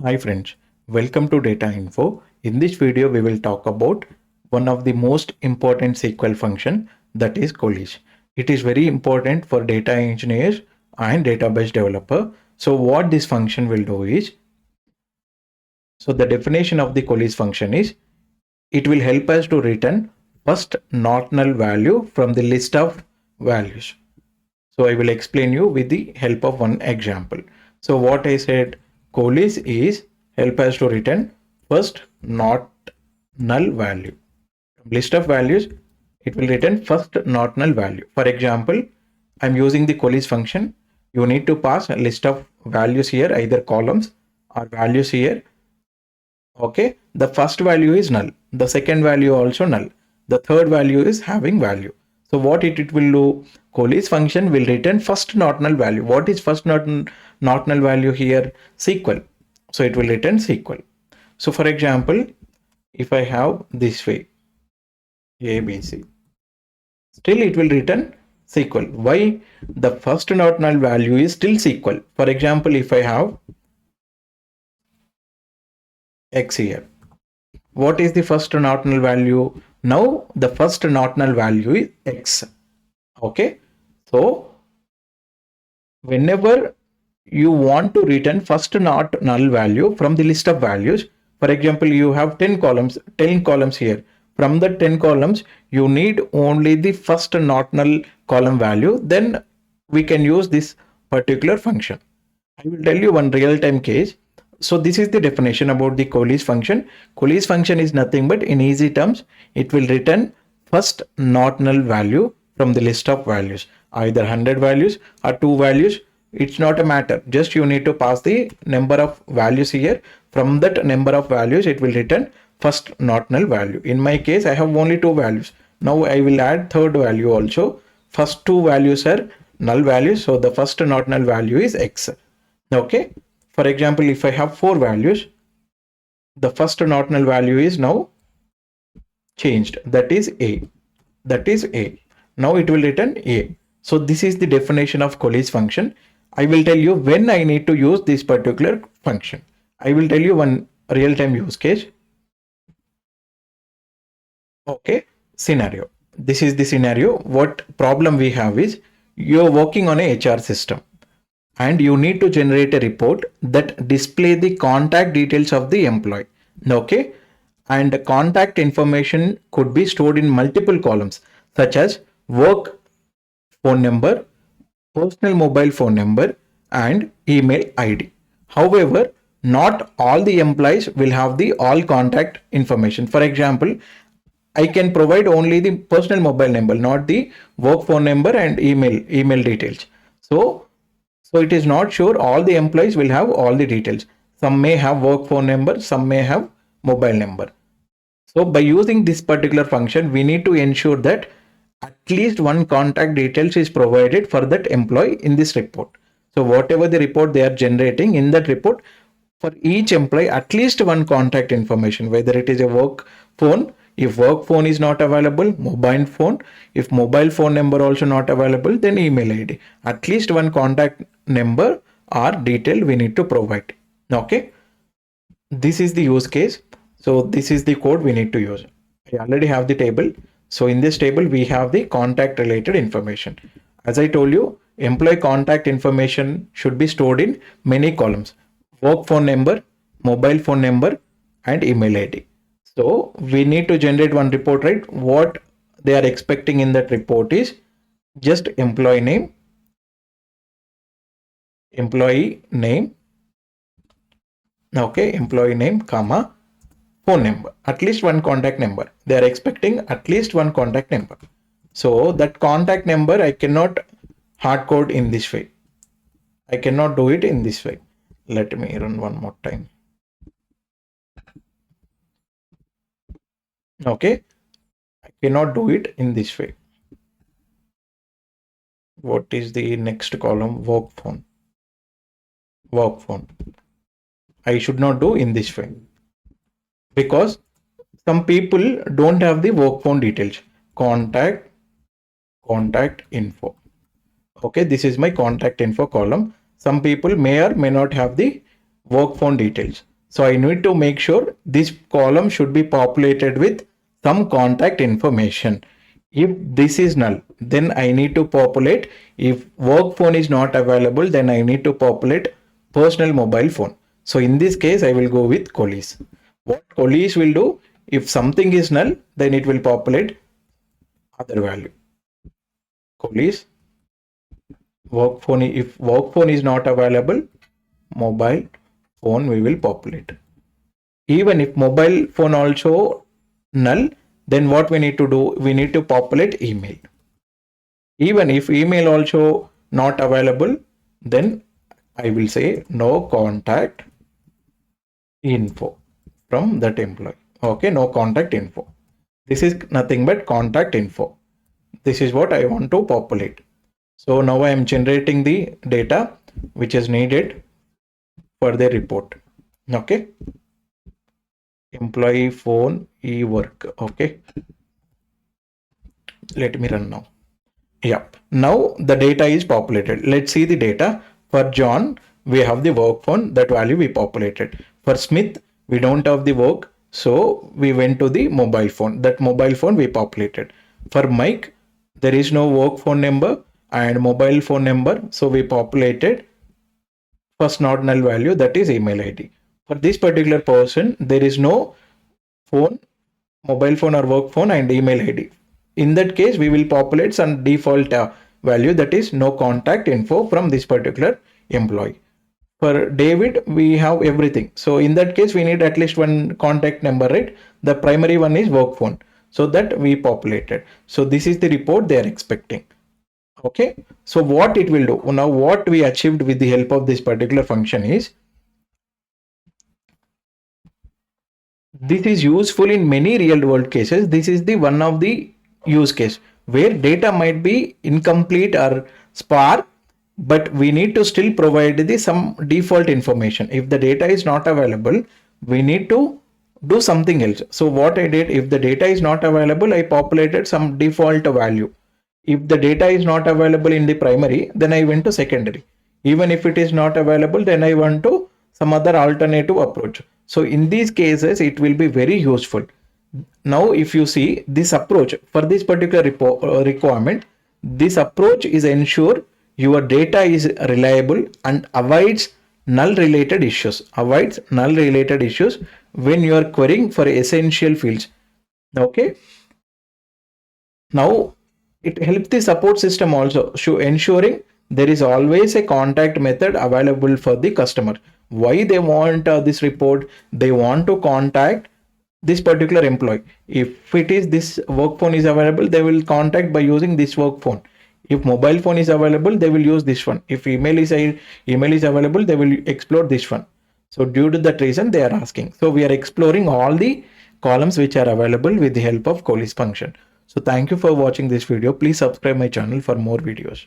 Hi friends, welcome to Data Info. In this video, we will talk about one of the most important SQL function, that is Coalesce. It is very important for data engineers and database developer. So what this function will do is, so the definition of the Coalesce function is, it will help us to return first not null value from the list of values. So I will explain you with the help of one example. So what I said, Coalesce is help us to return first not null value. From list of values, it will return first not null value. For example, I'm using the Coalesce function. You need to pass a list of values here, either columns or values here. Okay, the first value is null. The second value also null. The third value is having value. So what it will do, Coalesce function will return first not null value. What is first not null value here? SQL. So it will return SQL. So for example, if I have this way, ABC, still it will return SQL. Why? The first not null value is still SQL. For example, if I have X here, what is the first not null value? Now the first not null value is X. Okay, so whenever you want to return first not null value from the list of values, for example, you have 10 columns here. From the 10 columns, you need only the first not null column value. Then we can use this particular function. I will tell you one real-time case. So this is the definition about the Coalesce function. Coalesce function is nothing but, in easy terms, it will return first not null value from the list of values, either 100 values or 2 values. It's not a matter. Just you need to pass the number of values here. From that number of values, it will return first not null value. In my case, I have only 2 values. Now I will add third value also. First 2 values are null values. So the first not null value is X. Okay. For example, if I have 4 values, the first not null value is now changed. That is A. That is A. Now it will return A. So this is the definition of Coalesce function. I will tell you when I need to use this particular function. I will tell you one real-time use case. Okay, scenario. This is the scenario. What problem we have is, you're working on a HR system and you need to generate a report that display the contact details of the employee. Okay, and the contact information could be stored in multiple columns, such as work phone number, personal mobile phone number, and email ID. However, not all the employees will have the all contact information. For example, I can provide only the personal mobile number, not the work phone number and email details. So it is not sure all the employees will have all the details. Some may have work phone number, some may have mobile number. So by using this particular function, we need to ensure that at least one contact details is provided for that employee in this report. So whatever the report they are generating, in that report, for each employee, at least one contact information, whether it is a work phone, if work phone is not available, mobile phone, if mobile phone number also not available, then email ID. At least one contact number or detail we need to provide. Okay, this is the use case. So this is the code we need to use. I already have the table. So in this table, we have the contact related information. As I told you, employee contact information should be stored in many columns: work phone number, mobile phone number, and email ID. So we need to generate one report, right? What they are expecting in that report is just employee name, okay, employee name, comma, phone number, at least one contact number. They are expecting at least one contact number. So that contact number, I cannot hard code in this way. I cannot do it in this way. Let me run one more time. Okay, I cannot do it in this way. What is the next column? Work phone. I should not do in this way, because some people don't have the work phone details. Contact info. Okay, this is my contact info column. Some people may or may not have the work phone details. So I need to make sure this column should be populated with some contact information. If this is null, then I need to populate. If work phone is not available, then I need to populate personal mobile phone. So in this case, I will go with Coalesce. What Coalesce will do, if something is null, then it will populate other value. Coalesce work phone, if work phone is not available, mobile phone we will populate. Even if mobile phone also null, then what we need to do, we need to populate email. Even if email also not available, then I will say no contact info from that employee. Okay, no contact info. This is nothing but contact info. This is what I want to populate. So now I am generating the data which is needed for the report. Okay, employee phone e-work. Okay, let me run now. Yeah, now the data is populated. Let's see the data. For John, we have the work phone, that value we populated. For Smith, we don't have the work, so we went to the mobile phone. That mobile phone we populated. For Mike, there is no work phone number and mobile phone number, so we populated first not null value, that is email ID. For this particular person, there is no phone, mobile phone or work phone and email ID. In that case, we will populate some default value, that is no contact info from this particular employee. For David, we have everything. So in that case, we need at least one contact number, right? The primary one is work phone. So that we populated. So this is the report they are expecting. Okay. So what it will do now, what we achieved with the help of this particular function is, this is useful in many real world cases. This is the one of the use case where data might be incomplete or sparse, but we need to still provide the some default information. If the data is not available, we need to do something else. So what I did, if the data is not available, I populated some default value. If the data is not available in the primary, then I went to secondary. Even if it is not available, then I went to some other alternative approach. So in these cases, it will be very useful. Now, if you see this approach for this particular requirement, this approach is ensure your data is reliable and avoids null related issues. Avoids null related issues when you are querying for essential fields. Okay. Now, it helps the support system also, ensuring there is always a contact method available for the customer. Why they want this report? They want to contact this particular employee. If it is this work phone is available, they will contact by using this work phone. If mobile phone is available, they will use this one. If email is available, they will explore this one. So due to that reason, they are asking. So we are exploring all the columns which are available with the help of Coalesce function. So thank you for watching this video. Please subscribe my channel for more videos.